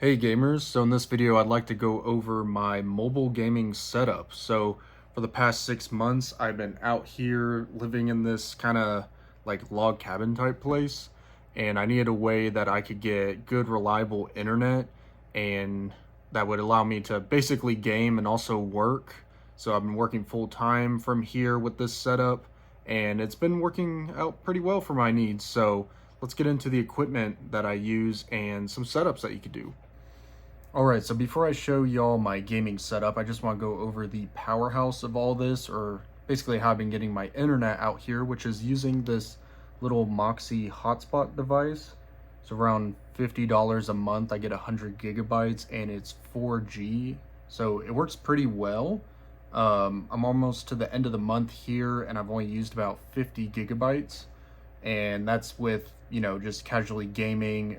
Hey gamers, so in this video I'd like to go over my mobile gaming setup. So for the past 6 months I've been out here living in this kind of like log cabin type place, and I needed a way that I could get good reliable internet and that would allow me to basically game and also work. So I've been working full time from here with this setup, and it's been working out pretty well for my needs. So let's get into the equipment that I use and some setups that you could do. Alright, so before I show y'all my gaming setup, I just want to go over the powerhouse of all this, or basically how I've been getting my internet out here, which is using this little Moxee Hotspot device. It's around $50 a month. I get 100 gigabytes and it's 4G, so it works pretty well. I'm almost to the end of the month here and I've only used about 50 gigabytes. And that's with, just casually gaming,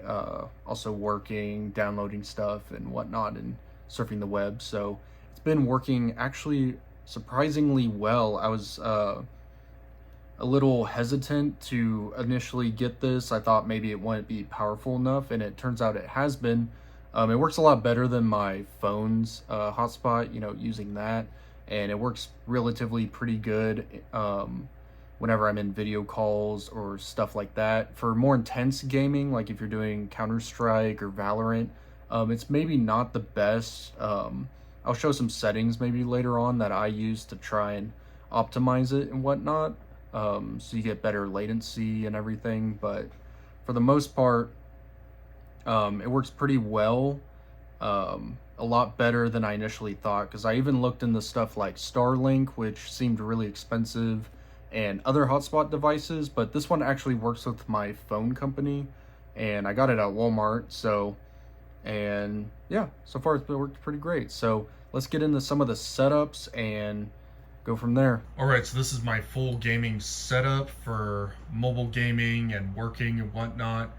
also working, downloading stuff and whatnot, and surfing the web. So it's been working actually surprisingly well. I was a little hesitant to initially get this. I thought maybe it wouldn't be powerful enough, and it turns out it has been. It works a lot better than my phone's hotspot, using that, and it works relatively pretty good. Whenever I'm in video calls or stuff like that. For more intense gaming, like if you're doing Counter-Strike or Valorant, it's maybe not the best. I'll show some settings maybe later on that I use to try and optimize it and whatnot, so you get better latency and everything. But for the most part, it works pretty well. A lot better than I initially thought, because I even looked into stuff like Starlink, which seemed really expensive, and other hotspot devices, but this one actually works with my phone company, and I got it at Walmart. So, and yeah, so far it's worked pretty great. So let's get into some of the setups and go from there. All right, so this is my full gaming setup for mobile gaming and working and whatnot.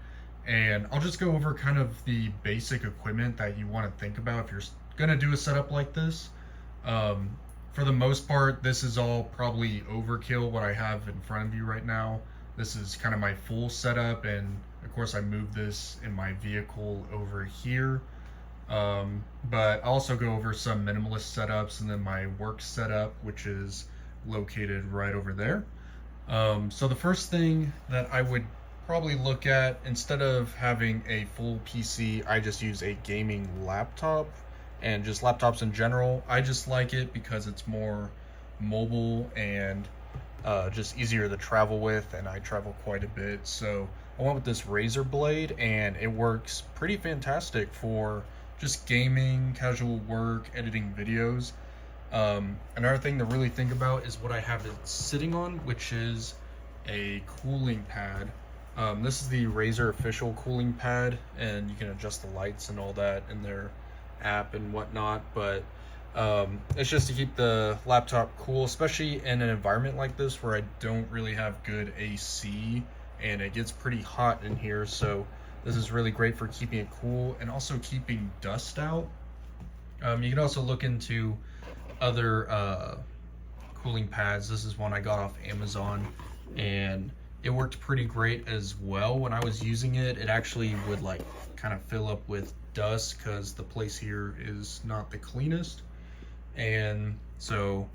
And I'll just go over kind of the basic equipment that you want to think about if you're gonna do a setup like this. For the most part, this is all probably overkill, what I have in front of you right now. This is kind of my full setup, and of course I moved this in my vehicle over here. But I'll also go over some minimalist setups and then my work setup, which is located right over there. So the first thing that I would probably look at, instead of having a full PC, I just use a gaming laptop. And just laptops in general, I just like it because it's more mobile and just easier to travel with, and I travel quite a bit. So I went with this Razer blade, and it works pretty fantastic for just gaming, casual work, editing videos. Another thing to really think about is what I have it sitting on, which is a cooling pad. This is the Razer official cooling pad, and you can adjust the lights and all that in their app and whatnot, but it's just to keep the laptop cool, especially in an environment like this where I don't really have good AC and it gets pretty hot in here. So this is really great for keeping it cool and also keeping dust out. You can also look into other cooling pads. This is one I got off Amazon, and it worked pretty great as well. When I was using it, it actually would like kind of fill up with dust because the place here is not the cleanest. And so,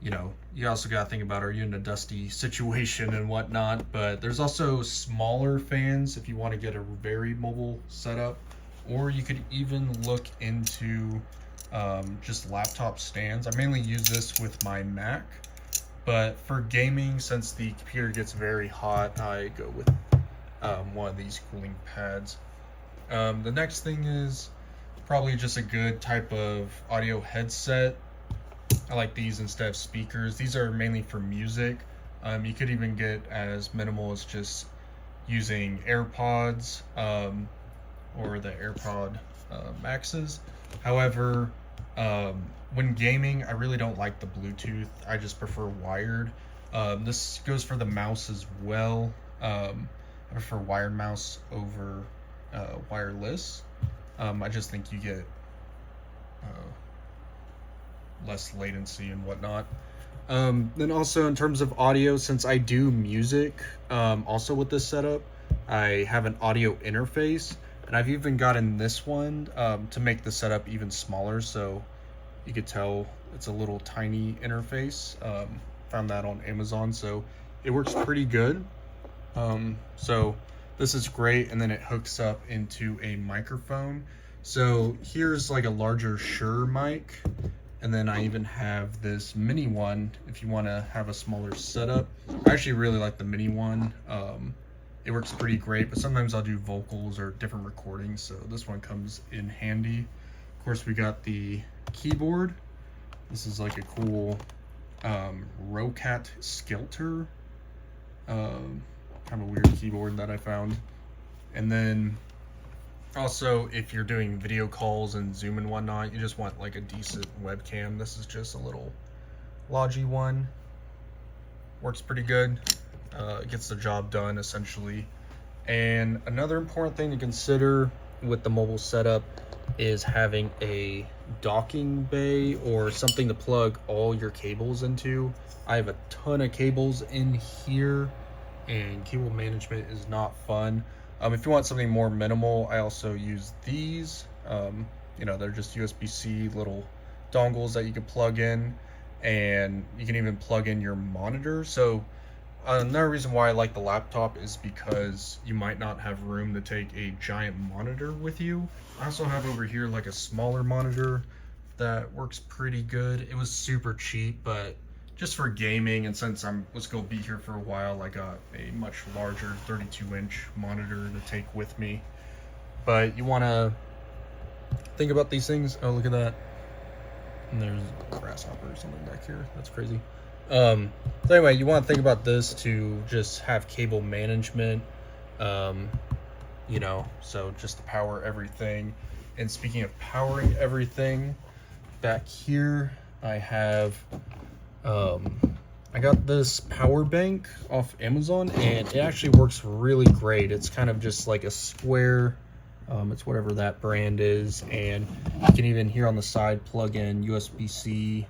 you also got to think about, are you in a dusty situation and whatnot? But there's also smaller fans if you want to get a very mobile setup, or you could even look into just laptop stands. I mainly use this with my Mac, but for gaming, since the computer gets very hot, I go with one of these cooling pads. The next thing is probably just a good type of audio headset. I like these instead of speakers. These are mainly for music. You could even get as minimal as just using AirPods or the AirPod Maxes. However, when gaming, I really don't like the Bluetooth. I just prefer wired. This goes for the mouse as well. I prefer wired mouse over wireless. I just think you get less latency and whatnot. Then also in terms of audio, since I do music also with this setup, I have an audio interface. And I've even gotten this one to make the setup even smaller, so you could tell it's a little tiny interface. Found that on Amazon, so it works pretty good. So this is great, and then it hooks up into a microphone. So here's like a larger Shure mic, and then I even have this mini one if you want to have a smaller setup. I actually really like the mini one. It works pretty great, but sometimes I'll do vocals or different recordings, so this one comes in handy. Of course, we got the keyboard. This is like a cool Rocat Skilter, kind of a weird keyboard that I found. And then also, if you're doing video calls and Zoom and whatnot, you just want like a decent webcam. This is just a little Logi one. Works pretty good. Gets the job done essentially. And another important thing to consider with the mobile setup is having a docking bay or something to plug all your cables into. I have a ton of cables in here, and cable management is not fun. If you want something more minimal, I also use these. You know, they're just USB-C little dongles that you can plug in, and you can even plug in your monitor. So another reason why I like the laptop is because you might not have room to take a giant monitor with you. I also have over here like a smaller monitor that works pretty good. It was super cheap, but just for gaming, and since I was going to be here for a while, I got a much larger 32-inch monitor to take with me. But you want to think about these things. Oh, look at that. And there's a grasshopper or something back here. That's crazy. So anyway, you want to think about this to just have cable management, you know, so just to power everything. And speaking of powering everything, back here I have I got this power bank off Amazon, and it actually works really great. It's kind of just like a square, it's whatever that brand is, and you can even here on the side plug in USB-C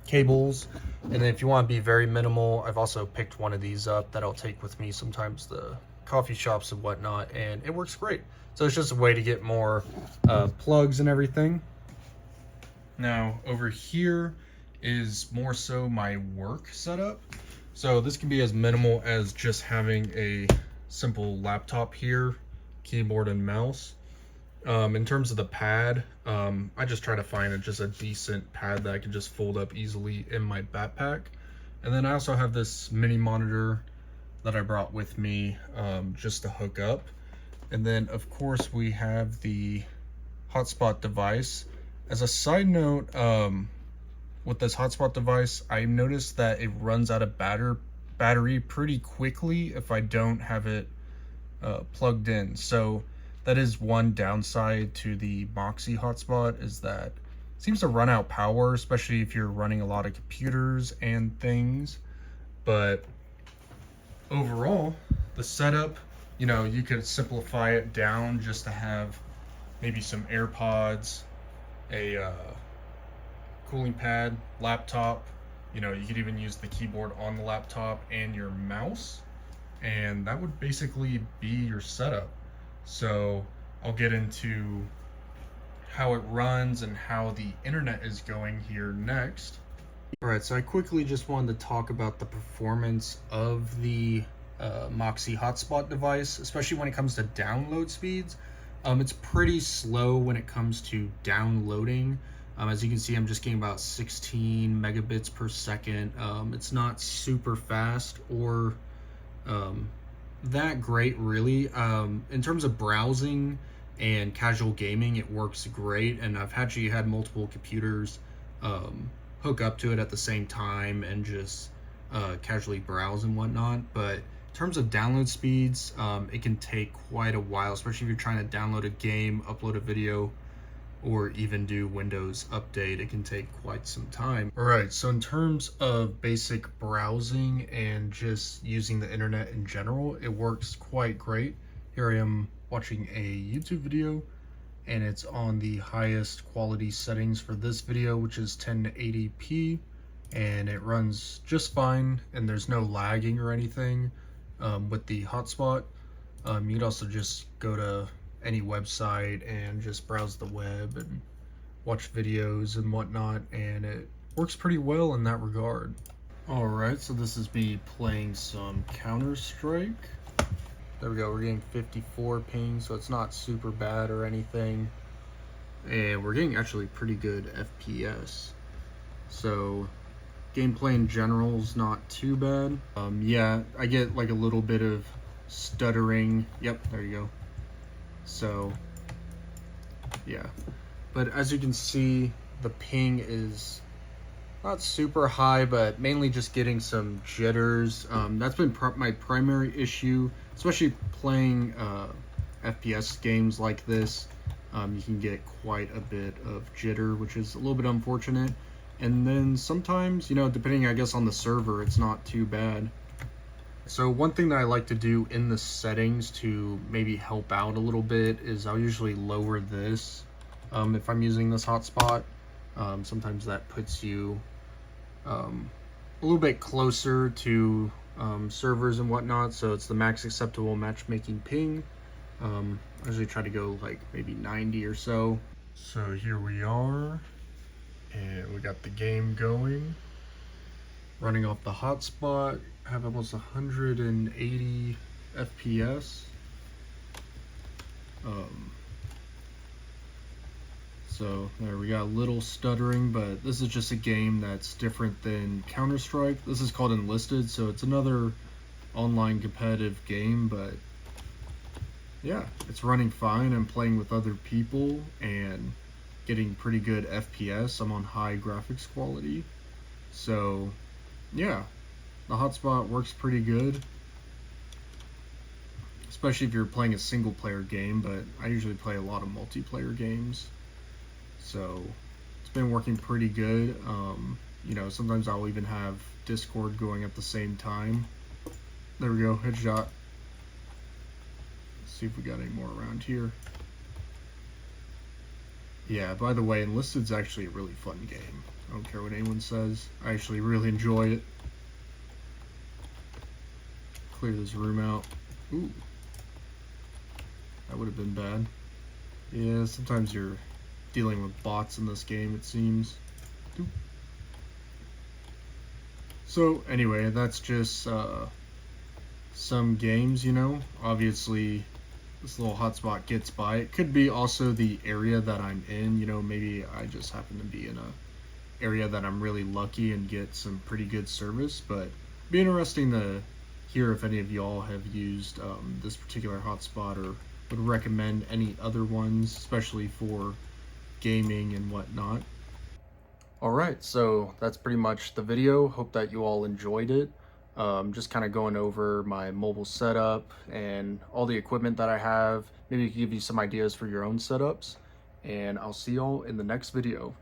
cables. And then if you want to be very minimal, I've also picked one of these up that I'll take with me sometimes the coffee shops and whatnot, and it works great. So it's just a way to get more plugs and everything. Now over here is more so my work setup. So this can be as minimal as just having a simple laptop here, keyboard and mouse. In terms of the pad, I just try to find just a decent pad that I can just fold up easily in my backpack. And then I also have this mini monitor that I brought with me just to hook up. And then of course we have the hotspot device. As a side note, with this hotspot device, I noticed that it runs out of battery pretty quickly if I don't have it plugged in. So that is one downside to the Moxee Hotspot, is that it seems to run out power, especially if you're running a lot of computers and things. But overall, the setup, you know, you could simplify it down just to have maybe some AirPods, a cooling pad, laptop. You know, you could even use the keyboard on the laptop and your mouse, and that would basically be your setup. So I'll get into how it runs and how the internet is going here next. Alright, so I quickly just wanted to talk about the performance of the Moxee Hotspot device, especially when it comes to download speeds. It's pretty slow when it comes to downloading. As you can see, I'm just getting about 16 megabits per second. It's not super fast or that great, really. In terms of browsing and casual gaming, it works great, and I've actually had multiple computers hook up to it at the same time and just casually browse and whatnot. But in terms of download speeds, it can take quite a while, especially if you're trying to download a game, upload a video, or even do Windows Update. It can take quite some time. Alright, so in terms of basic browsing and just using the internet in general, it works quite great. Here I am watching a YouTube video, and it's on the highest quality settings for this video, which is 1080p, and it runs just fine, and there's no lagging or anything with the hotspot. You could also just go to any website and just browse the web and watch videos and whatnot, and it works pretty well in that regard. Alright, so this is me playing some Counter-Strike. There we go, we're getting 54 ping, so it's not super bad or anything. And we're getting actually pretty good FPS. So gameplay in general is not too bad. Yeah, I get like a little bit of stuttering. Yep, there you go. So yeah, but as you can see, the ping is not super high, but mainly just getting some jitters. That's been my primary issue, especially playing FPS games like this. You can get quite a bit of jitter, which is a little bit unfortunate. And then sometimes, you know, depending, I guess, on the server, it's not too bad. So one thing that I like to do in the settings to maybe help out a little bit is I'll usually lower this if I'm using this hotspot. Sometimes that puts you a little bit closer to servers and whatnot, so it's the max acceptable matchmaking ping. I usually try to go like maybe 90 or so. So here we are, and we got the game going. Running off the hotspot, have almost 180 FPS. So there, we got a little stuttering, but this is just a game that's different than Counter-Strike. This is called Enlisted, so it's another online competitive game, but yeah, it's running fine. I'm playing with other people and getting pretty good FPS. I'm on high graphics quality. So yeah, the hotspot works pretty good, especially if you're playing a single player game, but I usually play a lot of multiplayer games. So it's been working pretty good. You know, sometimes I'll even have Discord going at the same time. There we go, headshot. Let's see if we got any more around here. Yeah, by the way, Enlisted's actually a really fun game. I don't care what anyone says. I actually really enjoy it. Clear this room out. Ooh. That would have been bad. Yeah, sometimes you're dealing with bots in this game, it seems. So anyway, that's just some games, you know. Obviously this little hotspot gets by. It could be also the area that I'm in, you know, maybe I just happen to be in a area that I'm really lucky and get some pretty good service, but it'd be interesting to hear if any of y'all have used this particular hotspot or would recommend any other ones, especially for gaming and whatnot. Alright, so that's pretty much the video. Hope that you all enjoyed it. Just kind of going over my mobile setup and all the equipment that I have. Maybe give you some ideas for your own setups. And I'll see y'all in the next video.